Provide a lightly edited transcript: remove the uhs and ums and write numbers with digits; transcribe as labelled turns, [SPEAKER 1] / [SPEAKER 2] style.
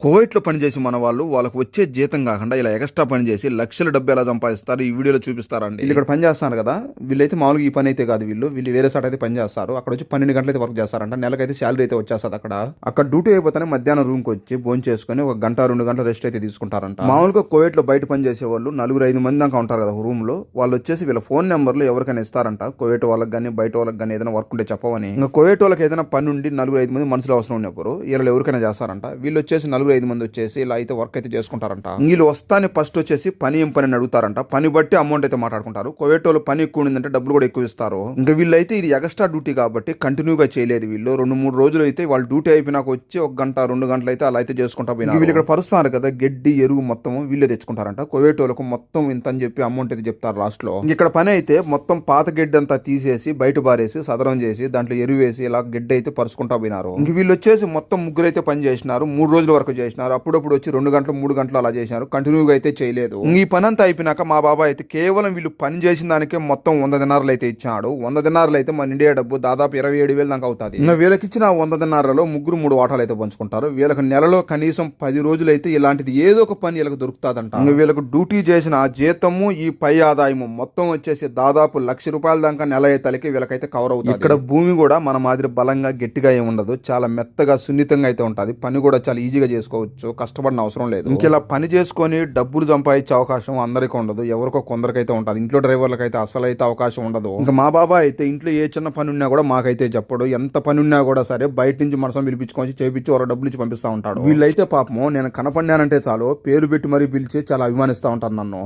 [SPEAKER 1] కువైట్‌లో పనిచేసి మన వాళ్ళకి వచ్చే జీతం కాకుండా ఇలా ఎక్స్‌ట్రా పని చేసి లక్షల డబ్బు ఎలా సంపాదిస్తారు ఈ వీడియోలో చూపిస్తారండి. వీళ్ళు ఇక్కడ పని చేస్తున్నారు కదా! వీళ్ళైతే మామూలుగా ఈ పని అయితే కాదు వీళ్ళు వేరే చోట అయితే పని చేస్తారు. అక్కడ వచ్చి 12 గంటలైతే వర్క్ చేస్తారంట. నెలకైతే సాలరీ అయితే వచ్చేస్తది అక్కడ. అక్కడ డ్యూటీ అయిపోతేనే మధ్యాహ్నం రూమ్‌కి వచ్చి భోంచేసుకొని ఒక గంట, 2 గంటలు రెస్ట్ అయితే తీసుకుంటారంట. మామూలుగా కువైట్‌లో బయట పని చేసేవాళ్ళు నలుగురు, 5 మంది దాకా ఉంటారు కదా రూమ్‌లో. వాళ్ళు వచ్చేసి వీళ్ళ ఫోన్ నంబర్‌లు ఎవరికైనా ఇస్తారంట. కువైట్ వాళ్ళకి గాని, బయట వాళ్ళకి గాని ఏదైనా వర్క్ ఉంటే చెప్పమని. ఇంకా కువైట్ వాళ్ళకి ఏదైనా పని ఉండి నలుగురు, 5 మంది మనుషులు అవసరం ఉన్నప్పుడు వీళ్ళు ఎవరికైనా చేస్తారంట. వీళ్ళు వచ్చేసి నలుగురు, 5 మంది వచ్చేసి ఇలా అయితే వర్క్ అయితే చేసుకుంటారంట. వీళ్ళు వస్తానే ఫస్ట్ వచ్చేసి పని ఏం పని అని అడుగుతారంట. పని బట్టి అమౌంట్ అయితే మాట్లాడుకుంటారు. కువైట్ వాళ్ళు పని ఎక్కువ ఉందంటే డబ్బులు కూడా ఎక్కువ ఇస్తారు. ఇంకా వీళ్ళైతే ఇది ఎక్స్ట్రా డ్యూటీ కాబట్టి కంటిన్యూగా చేయలేదు వీళ్ళు. 2-3 రోజులు అయితే వాళ్ళు డ్యూటీ అయిపోయినాక వచ్చి 1 గంట 2 గంటలు అయితే అలా అయితే చేసుకుంటా పోయినా. వీళ్ళు ఇక్కడ పరుస్తున్నారు కదా గడ్డి ఎరువు మొత్తం వీళ్ళే తెచ్చుకుంటారంట. కువైట్ వాళ్ళకు మొత్తం ఇంత అని చెప్పి అమౌంట్ అయితే చెప్తారు లాస్ట్ లో. ఇక్కడ పని అయితే మొత్తం పాత గడ్డి అంతా తీసేసి బయట బారేసి సదరం చేసి దాంట్లో ఎరువు వేసి ఇలా గడ్డి అయితే పరుచుకుంటా పోయినారు. ఇంక వీళ్ళు వచ్చేసి మొత్తం ముగ్గురు అయితే పని చేసినారు. 3 రోజుల వరకు చేసినారు. అప్పుడప్పుడు వచ్చి 2 గంటలు 3 గంటలు అలా చేసినారు. కంటిన్యూగా అయితే చేయలేదు. ఈ పని అంతా అయిపోయినాక మా బాబాయ్ అయితే కేవలం వీళ్ళు పని చేసిన దానికే మొత్తం 100 దినార్లు అయితే ఇచ్చాడు. 100 దినార్లు అయితే మన ఇండియా డబ్బు దాదాపు 27,000 దాకా అవుతుంది. ఇంకా వీళ్ళకి ఇచ్చిన 100 దినార్లలో ముగ్గురు 3 వాటాలు అయితే పంచుకుంటారు. వీళ్ళకి నెలలో కనీసం 10 రోజులు అయితే ఇలాంటిది ఏదో ఒక పని వీళ్ళకి దొరుకుతాదంట. ఇంకా వీళ్ళకి డ్యూటీ చేసిన ఆ జీతము ఈ పై ఆదాయము మొత్తం వచ్చేసి దాదాపు ₹1,00,000 దాకా నెల అయ్యేతలకి వీళ్ళకైతే కవర్ అవుతుంది. ఇక్కడ భూమి కూడా మన మాదిరి బలంగా గట్టిగా ఏమి ఉండదు. చాలా మెత్తగా సున్నితంగా అయితే ఉంటుంది. పని కూడా చాలా ఈజీగా చేసుకోవచ్చు. కష్టపడిన అవసరం లేదు. ఇంకెలా పని చేసుకొని డబ్బులు సంపాదించే అవకాశం అందరికీ ఉండదు. ఎవరికో కొందరికైతే ఉంటుంది. ఇంట్లో డ్రైవర్లకు అయితే అసలు అయితే అవకాశం ఉండదు. ఇంకా మా బాబాయ్ అయితే ఇంట్లో ఏ చిన్న పని ఉన్నా కూడా మాకైతే చెప్పడు. ఎంత పని ఉన్నా కూడా సరే బయట నుంచి మనసం పిలిపించుకొని చేపించి వాళ్ళ డబ్బులు ఇచ్చి పంపిస్తా ఉంటాడు. వీళ్ళైతే పాపము నేను కనపడినానంటే చాలు పేరు పెట్టి మరీ పిలిచి చాలా అభిమానిస్తా ఉంటారు నన్ను.